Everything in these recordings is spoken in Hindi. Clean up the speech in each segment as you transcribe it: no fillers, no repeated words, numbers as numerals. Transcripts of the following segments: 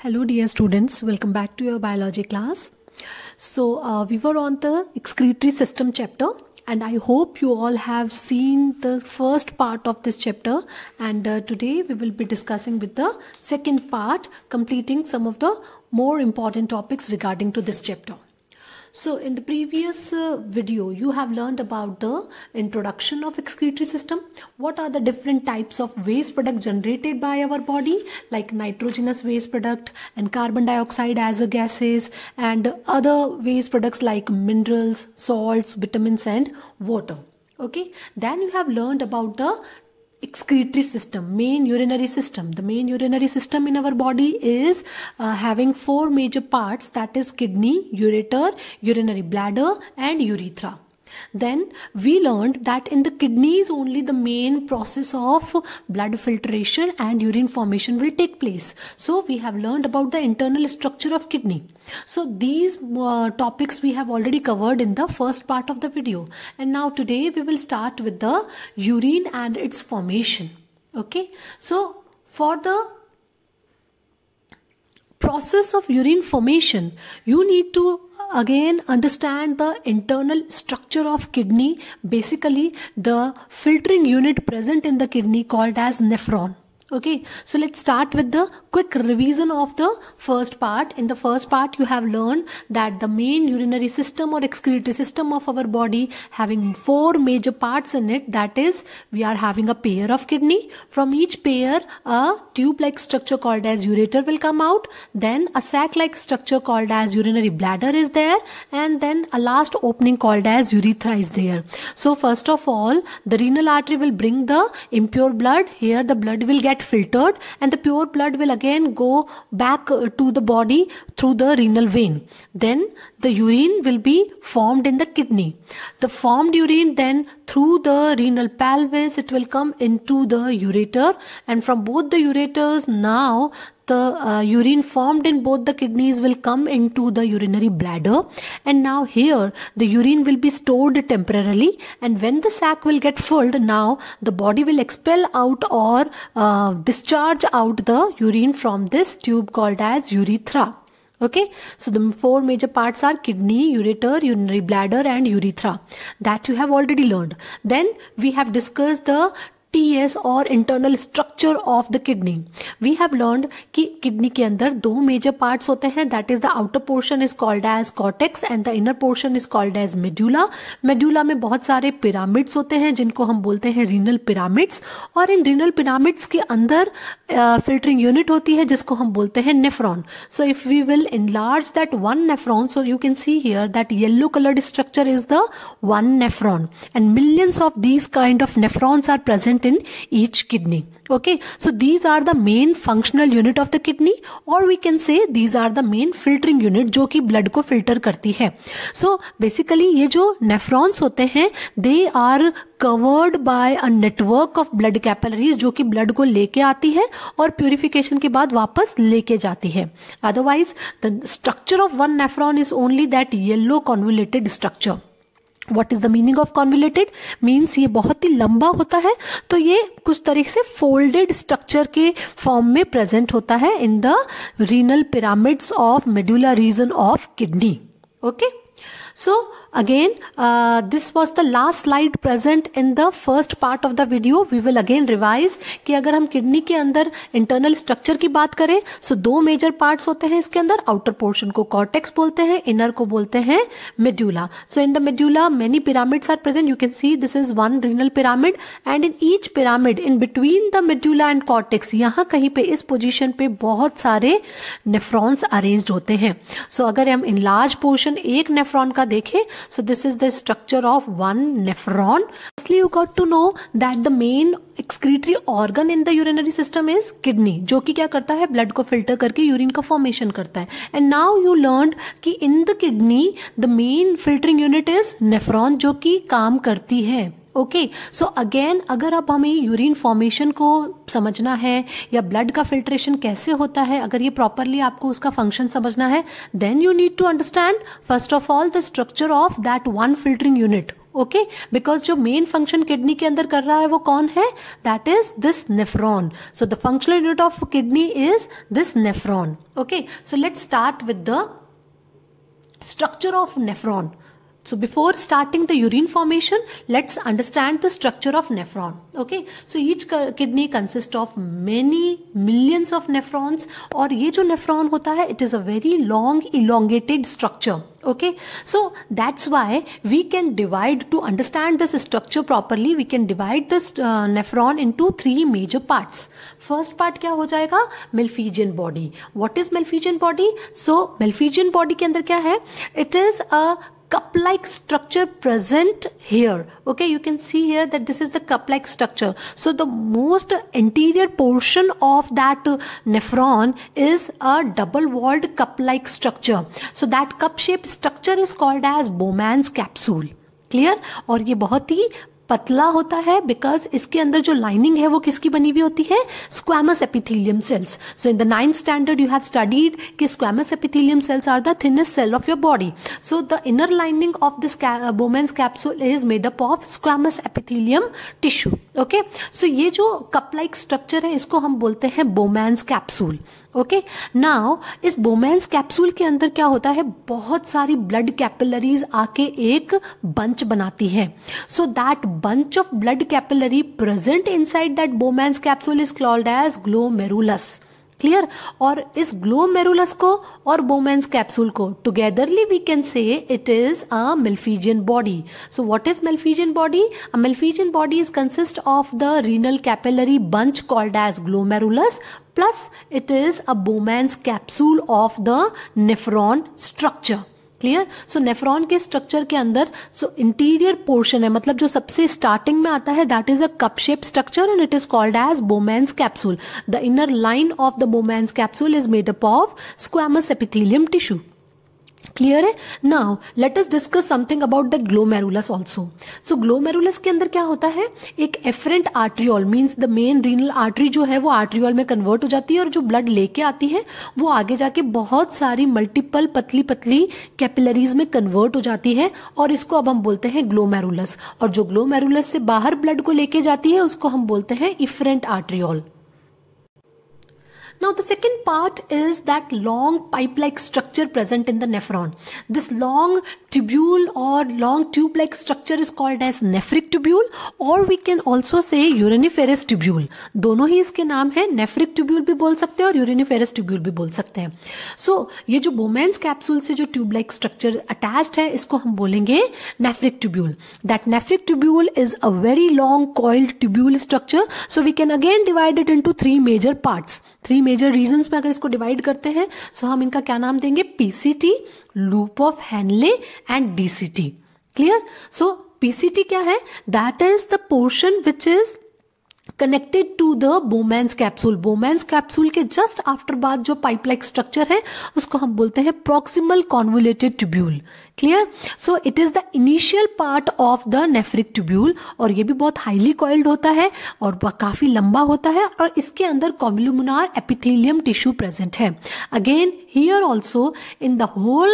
Hello dear students, welcome back to your biology class. So we were on the excretory system chapter and I hope you all have seen the first part of this chapter, and today we will be discussing with the second part, completing some of the more important topics regarding to this chapter. So in the previous video, you have learned about the introduction of excretory system. What are the different types of waste product generated by our body, like nitrogenous waste product and carbon dioxide as a gases, and other waste products like minerals, salts, vitamins and water. Okay, then you have learned about the excretory system, main urinary system. The main urinary system in our body is having four major parts, that is kidney, ureter, urinary bladder and urethra. Then we learned that in the kidneys only the main process of blood filtration and urine formation will take place. So we have learned about the internal structure of kidney. So these topics we have already covered in the first part of the video, and now today we will start with the urine and its formation. Okay, so for the process of urine formation, you need to again understand the internal structure of kidney, basically the filtering unit present in the kidney called as nephron. Okay, so let's start with the quick revision of the first part. In the first part, you have learned that the main urinary system or excretory system of our body having four major parts in it. That is, we are having a pair of kidney. From each pair, a tube-like structure called as ureter will come out. Then a sac-like structure called as urinary bladder is there. And then a last opening called as urethra is there. So first of all, the renal artery will bring the impure blood. Here the blood will get filtered and the pure blood will again go back to the body through the renal vein. Then the urine will be formed in the kidney. The formed urine then through the renal pelvis, it will come into the ureter, and from both the ureters now the urine formed in both the kidneys will come into the urinary bladder, and now here the urine will be stored temporarily, and when the sac will get filled, now the body will expel out or discharge out the urine from this tube called as urethra. Okay, so the four major parts are kidney, ureter, urinary bladder and urethra. That you have already learned. Then we have discussed the TS और internal structure of the kidney. We have learned कि किडनी के अंदर दो मेजर पार्ट्स होते हैं, that is the outer portion is called as cortex and the inner portion is called as medulla. Medulla में बहुत सारे पिरामिड्स होते हैं जिनको हम बोलते हैं रीनल पिरामिड्स, और इन रीनल पिरामिड्स के अंदर फिल्टरिंग यूनिट होती है जिसको हम बोलते हैं nephron. So if we will enlarge that one nephron, so you can see here that yellow colored structure is the one nephron, and millions of these kind of nephrons are present in each kidney. Okay, so these are the main functional unit of the kidney, or we can say these are the main filtering unit जो कि blood को filter करती है. So basically ये जो nephrons होते हैं, they are covered by a network of blood capillaries जो कि blood को लेके आती है और purification के बाद वापस लेके जाती है. Otherwise the structure of one nephron is only that yellow convoluted structure. What is the meaning of convoluted? Means ये बहुत ही लंबा होता है, तो ये कुछ तरीके से folded structure के फॉर्म में प्रेजेंट होता है in the renal pyramids of medulla region of kidney. Okay, so again this was the last slide present in the first part of the video. We will again revise कि अगर हम किडनी के अंदर इंटरनल स्ट्रक्चर की बात करें, सो दो मेजर पार्ट्स होते हैं इसके अंदर. आउटर पोर्शन को कॉर्टेक्स बोलते हैं, इनर को बोलते हैं medulla. So in the medulla many pyramids are present. You can see this is one renal pyramid, and in each pyramid in between the medulla and cortex, यहाँ कहीं पे इस पोजिशन पे बहुत सारे नेफ्रॉन्स अरेंज्ड होते हैं. सो अगर हम इन लार्ज पोर्शन एक नेफ्रॉन का देखें, so this is the structure of one nephron. Firstly, you got to know that the main excretory organ in the urinary system is kidney, जो कि क्या करता है, ब्लड को फिल्टर करके यूरिन का फॉर्मेशन करता है. एंड नाउ यू लर्नड कि in the kidney the main filtering unit is nephron जो कि काम करती है. ओके, सो अगेन अगर अब हमें यूरिन फॉर्मेशन को समझना है या ब्लड का फिल्ट्रेशन कैसे होता है, अगर ये प्रॉपरली आपको उसका फंक्शन समझना है, then you need to understand first of all the structure of that one filtering unit. Okay, because जो मेन फंक्शन किडनी के अंदर कर रहा है वो कौन है, that is this nephron. So the functional unit of kidney is this nephron. Okay, so let's start with the structure of nephron. So before starting the urine formation, let's understand the structure of nephron. Okay, so each kidney consists of many millions of nephrons, और ये जो nephron होता है it is a very long elongated structure. Okay, so that's why we can divide, to understand this structure properly, we can divide this nephron into three major parts. First part क्या हो जाएगा, Malpighian body. What is Malpighian body? So Malpighian body के अंदर क्या है, it is a cup-like structure present here. Okay, you can see here that this is the cup-like structure. So the most anterior portion of that nephron is a double-walled cup-like structure. So that cup-shaped structure is called as Bowman's capsule. Clear? और ये बहुत ही पतला होता है बिकॉज इसके अंदर जो लाइनिंग है वो किसकी बनी हुई होती है, squamous epithelium cells. So in the 9th standard you have studied कि squamous epithelium cells are the thinnest cell of your body. So the inner lining of this Bowman's capsule is made up of squamous epithelium tissue. Okay, so ये जो कप लाइक स्ट्रक्चर है इसको हम बोलते हैं बोमेन्स कैप्सूल. ओके, नाउ इस बोमेन्स कैप्सूल के अंदर क्या होता है, बहुत सारी ब्लड कैपिलरीज आके एक बंच बनाती है. So that bunch of blood capillary present inside that Bowman's capsule is called as glomerulus. Clear? और इस glomerulus को और Bowman's capsule को togetherly we can say it is a Malpighian body. So what is Malpighian body? A Malpighian body is consist of the renal capillary bunch called as glomerulus plus it is a Bowman's capsule of the nephron structure. Clear? So nephron के स्ट्रक्चर के अंदर इंटीरियर पोर्शन है, मतलब जो सबसे स्टार्टिंग में आता है that is a cup shape structure and it is called as Bowman's capsule. The inner line of the Bowman's capsule is made up of squamous epithelium tissue. Clear है? Now let us discuss something about the glomerulus also. So glomerulus के अंदर क्या होता है, एक afferent arteriole means the main renal artery जो है वो आर्ट्रियोल में कन्वर्ट हो जाती है और जो ब्लड लेके आती है वो आगे जाके बहुत सारी मल्टीपल पतली पतली कैपिलरीज में कन्वर्ट हो जाती है और इसको अब हम बोलते हैं ग्लोमेरुलस. और जो ग्लोमेरुलस से बाहर ब्लड को लेके जाती है उसको हम बोलते हैं efferent arteriole. Now the second part is that long pipe-like structure present in the nephron. This long tubule or long tube-like structure is called as nephric tubule or we can also say uriniferous tubule. दोनों ही इसके नाम है, nephric tubule भी बोल सकते हैं और uriniferous tubule भी बोल सकते हैं. So ये जो Bowman's capsule से जो tube-like structure attached है इसको हम बोलेंगे nephric tubule. That nephric tubule is a very long coiled tubule structure. So we can again divide it into three major parts. Three major regions में अगर इसको डिवाइड करते हैं सो हम इनका क्या नाम देंगे, PCT, loop of Henle and DCT. Clear? So PCT क्या है, that is the portion which is connected to the Bowman's capsule. Bowman's capsule के जस्ट आफ्टर बाद जो पाइप लाइक स्ट्रक्चर है उसको हम बोलते हैं proximal convoluted tubule. Clear? So it is the initial part of the nephric tubule और ये भी बहुत हाईली कॉइल्ड होता है और काफी लंबा होता है और इसके अंदर कॉलुमिनार एपिथेलियम टिश्यू प्रेजेंट है. Again here also in the whole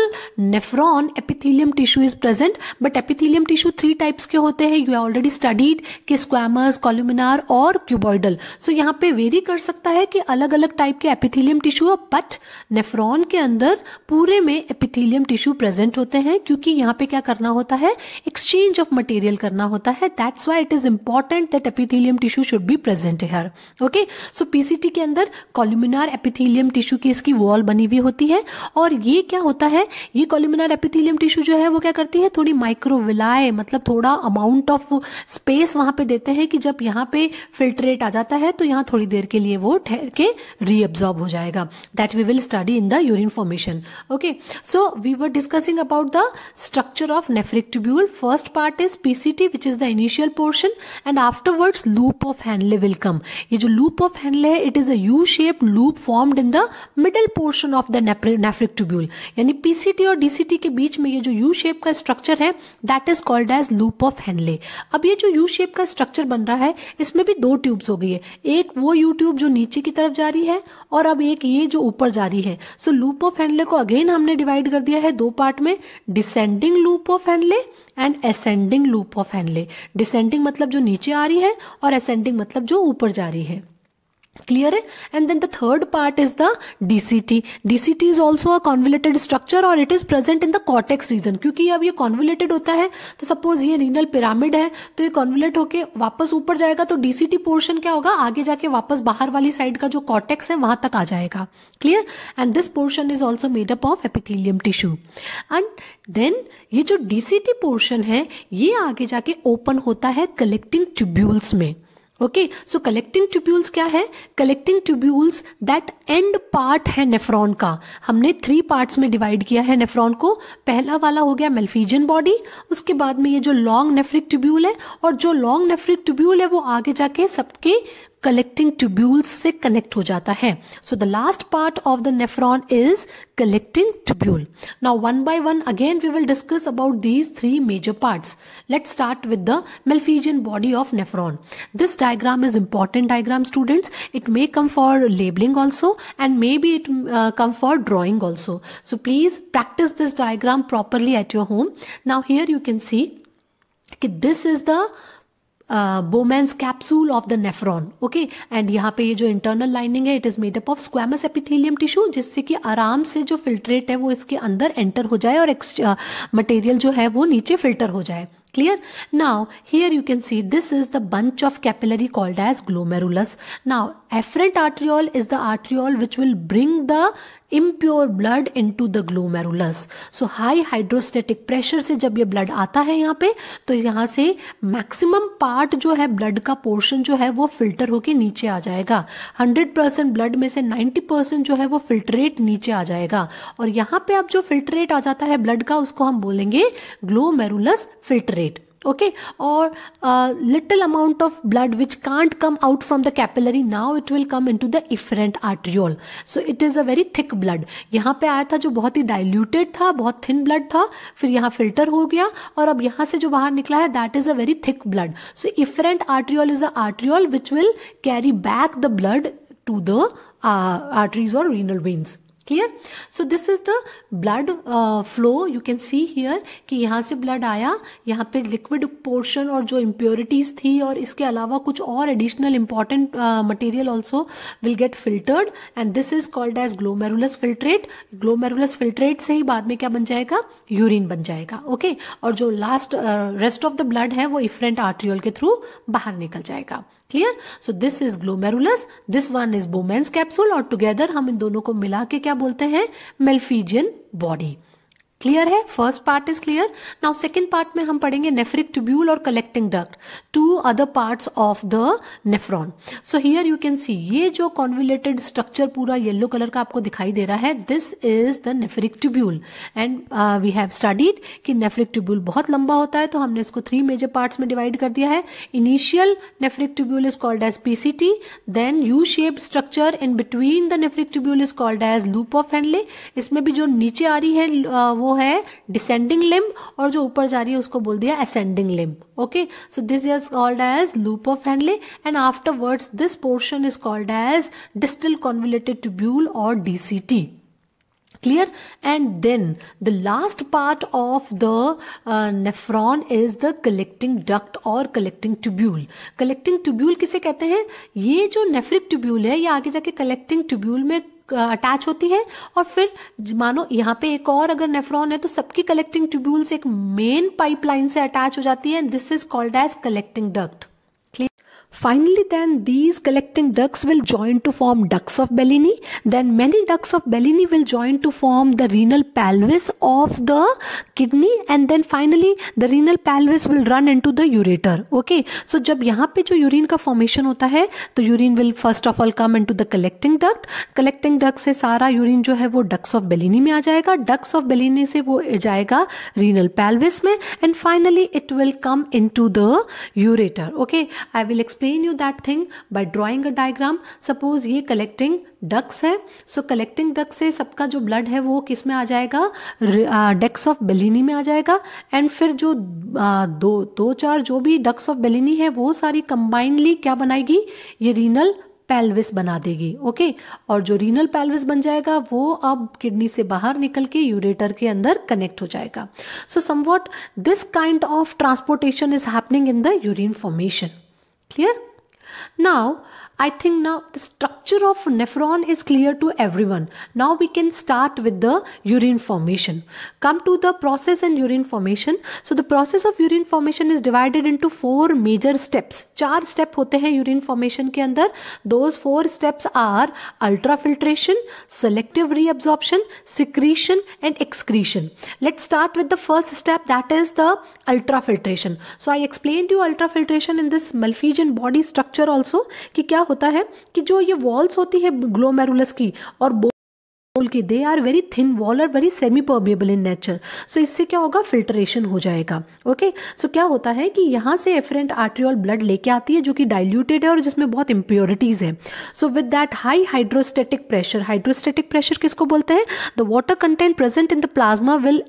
nephron epithelium tissue is present, but epithelium tissue three types के होते हैं. You have already studied कि squamous, columnar और cuboidal. So यहाँ पे वेरी कर सकता है कि अलग अलग टाइप के epithelium tissue, but nephron के अंदर पूरे में epithelium tissue present होते हैं क्योंकि यहाँ पे क्या करना होता है, exchange of material करना होता है. That's why it is important that epithelium tissue should be present here. Okay, so PCT के अंदर columnar epithelium tissue की इसकी wall बनी हुई होती है और ये क्या होता है, ये कॉलुमिनर एपिथेलियम टिश्यू जो है वो क्या करती है, थोड़ी माइक्रोविलाय मतलब थोड़ा अमाउंट ऑफ स्पेस वहां पे देते हैं कि जब यहाँ पे फिल्ट्रेट आ जाता है तो यहाँ थोड़ी देर के लिए वो ठहर के रीअब्सॉर्ब हो जाएगा. That we will study in the urine formation. Okay, so we were discussing about the structure of nephric tubule. First part is PCT which is the initial portion and afterwards loop of Henle will come. ये जो लूप ऑफ हैनले है it is a U shape loop formed in the middle portion of the nephric tubule. यानी पीसीटी और डीसीटी के बीच में ये जो यू शेप का स्ट्रक्चर है that is called as loop of Henle. अब ये जो यू शेप का स्ट्रक्चर बन रहा है इसमें भी दो दो ट्यूब्स हो गई है, एक वो यू ट्यूब जो नीचे की तरफ जा रही है और अब एक ये जो ऊपर जा रही है। सो लूप ऑफ हेनले को अगेन हमने डिवाइड कर दिया है दो पार्ट में, descending loop of Henle and ascending loop of Henley. Descending मतलब जो नीचे आ रही है और असेंडिंग मतलब जो ऊपर जा रही है। क्लियर है? And then the third part is the DCT. DCT is also a convoluted structure और it is present in the cortex region. क्योंकि अब ये कॉन्वोल्यूटेड होता है तो सपोज ये रीनल पिरामिड है तो ये कॉन्वोल्यूट होके वापस ऊपर जाएगा, तो डीसीटी पोर्शन क्या होगा, आगे जाके वापस बाहर वाली साइड का जो कॉर्टेक्स है वहां तक आ जाएगा। Clear? And this portion is also made up of epithelium tissue. And then ये जो डीसीटी पोर्शन है ये आगे जाके ओपन होता है कलेक्टिंग ट्यूब्यूल्स में। ओके, सो कलेक्टिंग ट्यूब्यूल्स क्या है? Collecting tubules that and part है नेफ्रॉन का। हमने 3 पार्ट्स में डिवाइड किया है नेफ्रॉन को। पहला वाला हो गया मेल्फिजियन बॉडी, उसके बाद में ये जो लॉन्ग नेफ्रिक ट्यूब्यूल है, और जो लॉन्ग नेफ्रिक ट्यूब्यूल है वो आगे जाके सबके कलेक्टिंग ट्यूब्यूल्स से कनेक्ट हो जाता है। So the last part of the nephron is collecting tubule. Now one by one again we will discuss about these 3 major parts. Let's start with the Malpighian body of nephron. This diagram is important diagram, students. It may come for labeling also and maybe it come for drawing also. So please practice this diagram properly at your home. Now here you can see that this is the Bowman's capsule of the nephron. Okay, and यहाँ पे ये जो internal lining है it is made up of squamous epithelium tissue, जिससे कि आराम से जो filtrate है वो इसके अंदर enter हो जाए और material जो है वो नीचे filter हो जाए। Clear? Now here you can see this is the bunch of capillary called as glomerulus. Now afferent arteriole is the arteriole which will bring the impure blood into the glomerulus. So high hydrostatic pressure से जब ये blood आता है यहाँ पे, तो यहाँ से maximum part जो है blood का portion जो है वो filter होके नीचे आ जाएगा। 100% blood में से 90% जो है वो filtrate नीचे आ जाएगा, और यहाँ पे अब जो filtrate आ जाता है blood का उसको हम बोलेंगे glomerulus filtrate. Okay, or little amount of blood which can't come out from the capillary, now it will come into the efferent arteriole. So it is a very thick blood. यहाँ पे आया था जो बहुत ही diluted था, बहुत thin blood था, फिर यहाँ filter हो गया और अब यहाँ से जो बाहर निकला है that is a very thick blood. So efferent arteriole is the arteriole which will carry back the blood to the arteries or renal veins. Clear? So this is the blood flow. You can see here कि यहाँ से blood आया, यहाँ पे liquid portion और जो impurities थी और इसके अलावा कुछ और additional important material also will get filtered, and this is called as glomerulus filtrate. Glomerulus filtrate से ही बाद में क्या बन जाएगा? यूरिन बन जाएगा. ओके, और जो last rest of the blood है वो इफरेंट आर्ट्रियोल के थ्रू बाहर निकल जाएगा. Clear? So this is glomerulus, this one is Bowman's capsule, और टुगेदर हम इन दोनों को मिला के क्या बोलते हैं? Malpighian body. क्लियर है? First part is clear. Now second part में हम पढ़ेंगे नेफ्रिक ट्यूब्यूल और collecting duct, two other parts of the nephron. So here you can see ये जो कॉन्वोल्यूटेड स्ट्रक्चर पूरा येलो कलर का आपको दिखाई दे रहा है, this is the nephric tubule. And we have studied कि नेफ्रिक ट्यूब्यूल बहुत लंबा होता है, तो हमने इसको 3 मेजर पार्ट्स में डिवाइड कर दिया है. Initial nephric tubule is called as PCT, then U shaped structure in between the nephric tubule is called as loop of Henle. इसमें भी जो नीचे आ रही है वो है डिसेंडिंग लिम्ब, और जो ऊपर जा रही है उसको बोल दिया ascending limb. Okay, so this is called as loop of Henle, and afterwards this portion is called as distal convoluted tubule और DCT. Clear? And then the last part of the nephron is the collecting duct or collecting tubule. Collecting tubule किसे कहते हैं? ये जो nephric tubule है ये आगे जाके collecting tubule में अटैच होती है, और फिर मानो यहाँ पे एक और अगर नेफ्रॉन है तो सबकी कलेक्टिंग ट्यूब्यूल्स एक मेन पाइपलाइन से अटैच हो जाती है, and this is called as collecting duct. Finally, then these collecting ducts will join to form ducts of Bellini. Then many ducts of Bellini will join to form the renal pelvis of the kidney, and then finally the renal pelvis will run into the ureter. Okay, so जब यहाँ पे जो यूरिन का फॉर्मेशन होता है तो urine will first of all come into the collecting duct. Collecting duct से सारा यूरिन जो है वो ducts of Bellini में आ जाएगा. Ducts of Bellini से वो जाएगा renal pelvis में, and finally it will come into the ureter. Okay, I will explain explain you that thing bye drawing a diagram. Suppose ये कलेक्टिंग डक्स है. सो कलेक्टिंग डक्स से सबका जो ब्लड है वो किस में आ जाएगा, डक्स ऑफ बेलिनी में आ जाएगा. एंड फिर जो दो चार जो भी डक्स ऑफ बेलिनी है वो सारी कंबाइनली क्या बनाएगी, ये रीनल पेल्विस बना देगी. ओके, और जो रीनल पेल्विस बन जाएगा वो अब किडनी से बाहर निकल के यूरेटर के अंदर कनेक्ट हो जाएगा. So somewhat this kind of transportation is happening in the urine formation. Clear? Now I think now the structure of nephron is clear to everyone. Now we can start with the urine formation. Come to the process in urine formation. So the process of urine formation is divided into 4 major steps. 4 step होते हैं urine formation के अंदर. Those 4 steps are ultrafiltration, selective reabsorption, secretion and excretion. Let's start with the first step, that is the ultrafiltration. So I explained you ultrafiltration in this Malpighian body structure also कि क्या होता है कि जो ये वॉल्स होती है ग्लोमेरुलस की और बोल की, they are very thin wall और very semipermeable in nature. So इससे क्या होगा, फिल्ट्रेशन हो जाएगा. ओके, सो क्या होता है कि यहाँ से एफरेंट आर्ट्रियोल ब्लड लेके आती है जो कि डाइल्यूटेड है और जिसमें बहुत इंप्योरिटीज है. So with that high hydrostatic pressure, hydrostatic pressure किसको बोलते हैं, the water content present in the plasma will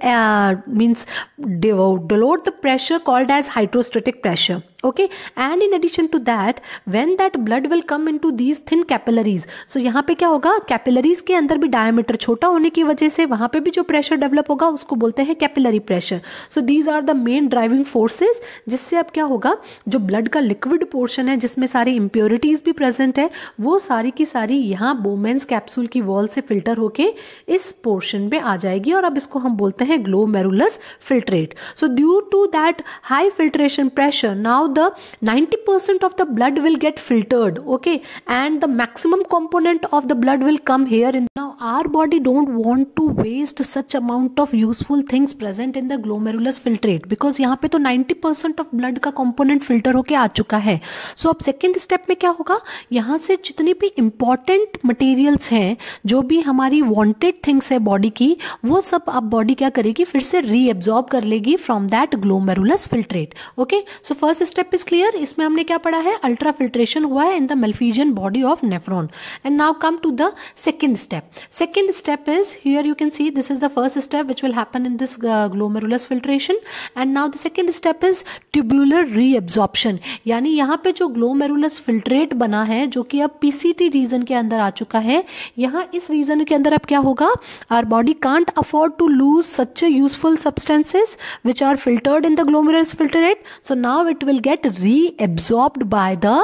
means dilute the pressure called as hydrostatic pressure. Okay, and in addition to that, when that blood will come into these thin capillaries, so यहाँ पे क्या होगा, कैपिलरीज के अंदर भी डायमीटर छोटा होने की वजह से वहाँ पे भी जो प्रेशर डेवलप होगा उसको बोलते हैं capillary pressure. So these are the main driving forces, जिससे अब क्या होगा, जो ब्लड का लिक्विड पोर्शन है जिसमें सारी इंप्योरिटीज भी प्रेजेंट है वो सारी की सारी यहाँ बोमेंस कैप्सूल की वॉल से फिल्टर होके इस पोर्शन पे आ जाएगी और अब इसको हम बोलते हैं glomerulus filtrate. So due to that high filtration pressure, now the 90% of the blood will get filtered, okay, and the maximum component of the blood will come here. In now our body don't want to waste such amount of useful things present in the glomerulus filtrate because यहाँ पे तो 90% of blood का component filter होके आ चुका है. So अब second step में क्या होगा, यहाँ से जितनी भी important materials हैं, जो भी हमारी wanted things है body की, वो सब अब body क्या करेगी, फिर से reabsorb कर लेगी from that glomerulus filtrate. Okay, so first step is clear. इसमें हमने क्या पढ़ा है, अल्ट्रा फिल्ट्रेशन हुआ है in the Malpighian body of nephron. And now come to the second step. Second step is, here you can see this is the first step which will happen in this glomerulus filtration. And now the second step is tubular reabsorption. यानी यहाँ पे जो glomerulus filtrate बना है जो कि अब PCT रीजन के अंदर आ चुका है, यहाँ इस रीजन के अंदर अब क्या होगा, our body can't afford to lose such a useful substances which are filtered in the glomerulus filtrate. So now it will get reabsorbed by the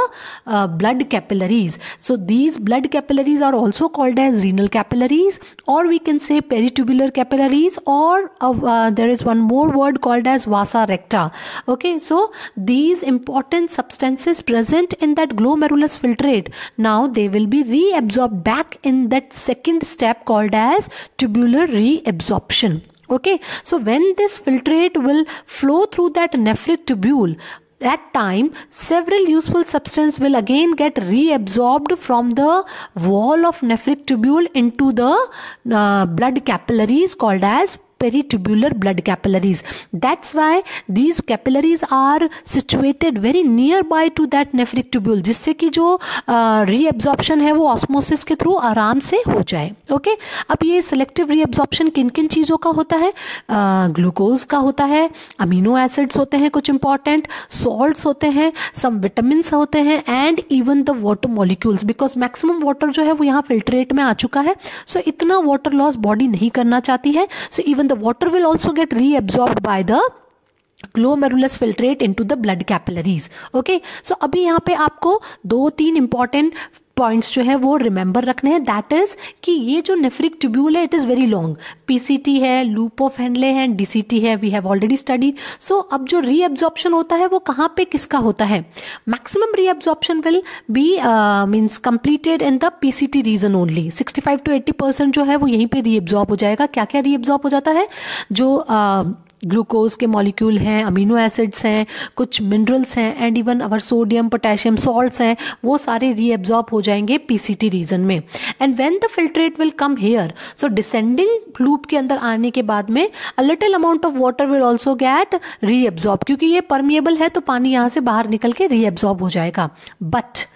blood capillaries. So these blood capillaries are also called as renal capillaries, or we can say peritubular capillaries, or there is one more word called as vasa recta. Okay, so these important substances present in that glomerulus filtrate, now they will be reabsorbed back in that second step called as tubular reabsorption. Okay, so when this filtrate will flow through that nephric tubule, that time several useful substances will again get reabsorbed from the wall of nephric tubule into the blood capillaries called as peritubular blood capillaries. That's why these capillaries are situated very nearby to that nephric tubule, जिससे कि जो reabsorption है वो osmosis के थ्रू आराम से हो जाए. ओके, अब ये selective reabsorption किन किन चीज़ों का होता है, ग्लूकोज का होता है, अमीनो एसिड्स होते हैं कुछ इंपॉर्टेंट, सॉल्ट्स होते हैं, सम विटामिन्स होते हैं, and even the water molecules, because maximum water जो है वो यहाँ फिल्ट्रेट में आ चुका है. सो इतना वाटर लॉस बॉडी नहीं करना चाहती है. So even the water will also get reabsorbed by the glomerulus filtrate into the blood capillaries. Okay, so अभी यहाँ पे आपको 2-3 important पॉइंट्स जो है वो रिमेंबर रखने हैं. दैट इज कि ये जो नेफ्रिक ट्यूब्यूल है it is very long, PCT है, लूप ऑफ हेनले है, डीसीटी है, वी हैव ऑलरेडी स्टडीड. सो अब जो रीएब्जॉर्प्शन होता है वो कहाँ पे किसका होता है, maximum reabsorption will be means completed in the PCT region only. 65 to 80% जो है वो यहीं पे रीएब्जॉर्ब हो जाएगा. क्या क्या रीएब्जॉर्ब हो जाता है, जो ग्लूकोज के मॉलिक्यूल हैं, अमीनो एसिड्स हैं, कुछ मिनरल्स हैं, and even our sodium, potassium, salts हैं, वो सारे रीएब्जॉर्ब हो जाएंगे पीसीटी रीजन में. And when the filtrate will come here, so descending loop के अंदर आने के बाद में अ little amount of water will also get reabsorb, क्योंकि ये परमिएबल है तो पानी यहाँ से बाहर निकल के रीएब्जॉर्ब हो जाएगा. बट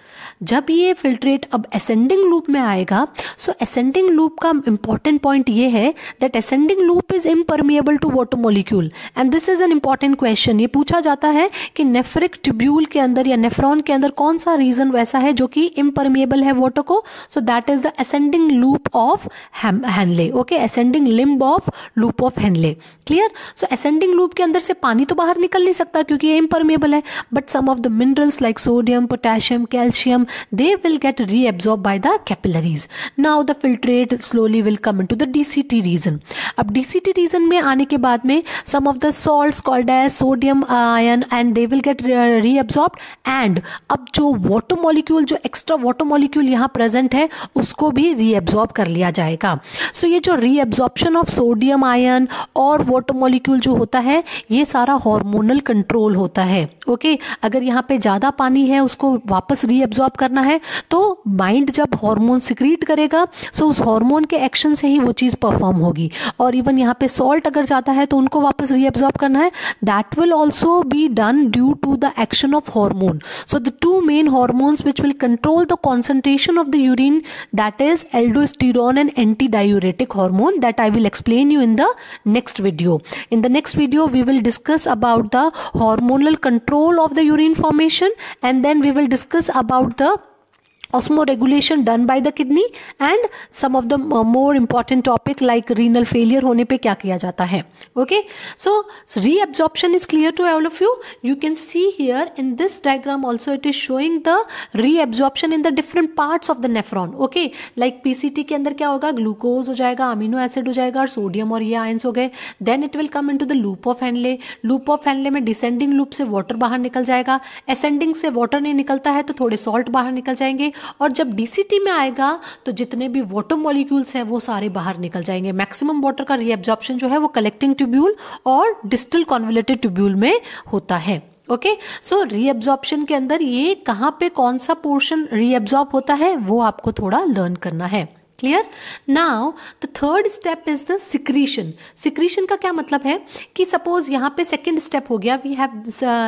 जब ये फिल्ट्रेट अब असेंडिंग लूप में आएगा, सो असेंडिंग लूप का इंपॉर्टेंट पॉइंट ये है that ascending loop is impermeable to water molecule. And this is an important question. ये पूछा जाता है कि नेफ्रिक ट्यूब्यूल के अंदर या नेफ्रॉन के अंदर कौन सा रीजन वैसा है जो कि इम्परमिएबल है वाटर को. So that is the ascending loop of Henley. Okay, ascending limb of loop of Henley. Clear. So ascending loop के अंदर से पानी तो बाहर निकल नहीं सकता क्योंकि ये इम्परमिएबल है, but some of the minerals like sodium, potassium, calcium, they will get reabsorbed by the capillaries. Now the filtrate slowly will come into the DCT region. अब DCT region में आने के बाद में some of the salts called as sodium ion and they will get reabsorbed, and अब जो water molecule, जो extra water molecule यहाँ present है उसको भी reabsorb कर लिया जाएगा. So ये जो reabsorption of sodium ion और water molecule जो होता है ये सारा hormonal control होता है. Okay, अगर यहाँ पे ज़्यादा पानी है उसको वापस reabsorb करना है तो माइंड जब हार्मोन सिक्रीट करेगा, सो उस हार्मोन के एक्शन से ही वो चीज परफॉर्म होगी. और इवन यहाँ पे सॉल्ट अगर जाता है तो उनको वापस रीअब्सॉर्ब करना है. That will also be done due to the action of hormone. So the two main hormones which will control the concentration of the urine, that is aldosterone and anti diuretic hormone, that I will explain you in the next video. In the next video we will discuss about the hormonal control of the urine formation, and then we will discuss about the osmoregulation done by the kidney and some of the more important topic like renal failure होने पे क्या किया जाता है. Okay, so reabsorption is clear to all of you. You can see here in this diagram also it is showing the reabsorption in the different parts of the nephron. Okay, like PCT के अंदर क्या होगा, ग्लूकोज हो जाएगा, अमीनो एसिड हो जाएगा और सोडियम और ये आयंस हो गए. Then it will come into the loop of Henle. Loop of Henle में डिसेंडिंग लूप से वाटर बाहर निकल जाएगा. असेंडिंग से वाटर नहीं निकलता है तो थोड़े सॉल्ट बाहर निकल जाएंगे. और जब डीसीटी में आएगा तो जितने भी वाटर मॉलिक्यूल्स हैं वो सारे बाहर निकल जाएंगे. मैक्सिमम वाटर का रीएब्जॉर्प्शन जो है वो कलेक्टिंग ट्यूब्यूल और डिस्टल कॉन्वोल्यूटेड ट्यूब्यूल में होता है. ओके, सो रीएब्जॉर्प्शन के अंदर ये कहाँ पे कौन सा पोर्शन रीएब्जॉर्ब होता है वो आपको थोड़ा लर्न करना है. Clear. Now the third step is the secretion. Secretion का क्या मतलब है कि सपोज यहाँ पे सेकेंड स्टेप हो गया.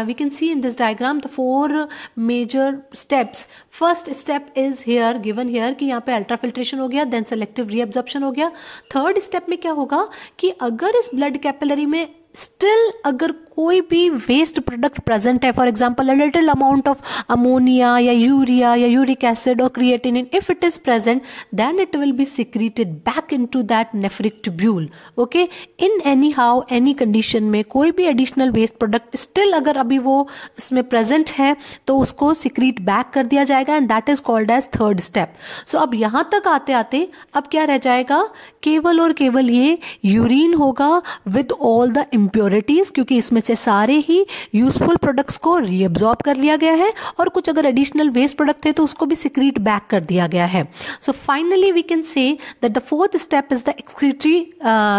We can see in this diagram the 4 major steps. First step is here given here कि यहाँ पे अल्ट्राफिल्ट्रेशन हो गया, देन सेलेक्टिव रीअब्जॉर्प्शन हो गया. थर्ड स्टेप में क्या होगा कि अगर इस ब्लड कैपिलरी में स्टिल अगर कोई भी वेस्ट प्रोडक्ट प्रेजेंट है, for example a little amount of ammonia या यूरिया या यूरिक एसिड और creatinine, if it is present then it will be secreted back into that nephric tubule. Okay, in any how any condition में कोई भी एडिशनल वेस्ट प्रोडक्ट स्टिल अगर अभी वो इसमें प्रेजेंट है तो उसको सिक्रीट बैक कर दिया जाएगा and that is called as third step. So अब यहां तक आते आते अब क्या रह जाएगा, केवल और केवल ये यूरिन होगा विद ऑल द इम्प्योरिटीज, क्योंकि इसमें से सारे ही यूजफुल प्रोडक्ट्स को रीअब्सॉर्ब कर लिया गया है और कुछ अगर एडिशनल वेस्ट प्रोडक्ट थे तो उसको भी सिक्रीट बैक कर दिया गया है. So finally we can say that the fourth step is the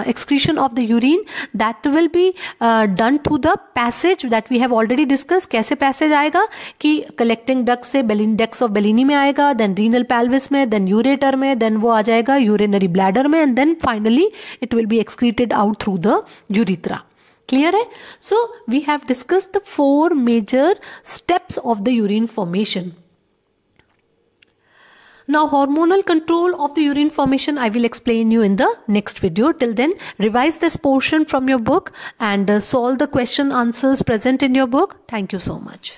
excretion of the urine that will be done through the passage that we have already discuss. कैसे पैसेज आएगा कि कलेक्टिंग डक्ट से डक्ट्स ऑफ बेलिनी में आएगा, देन रीनल पेल्विस में, देन यूरेटर में, देन वो आ जाएगा यूरिनरी ब्लैडर में, and then finally it will be excreted out through the urethra. Clear है? So we have discussed the 4 major steps of the urine formation. Now hormonal control of the urine formation I will explain you in the next video. Till then revise this portion from your book and solve the question answers present in your book. Thank you so much.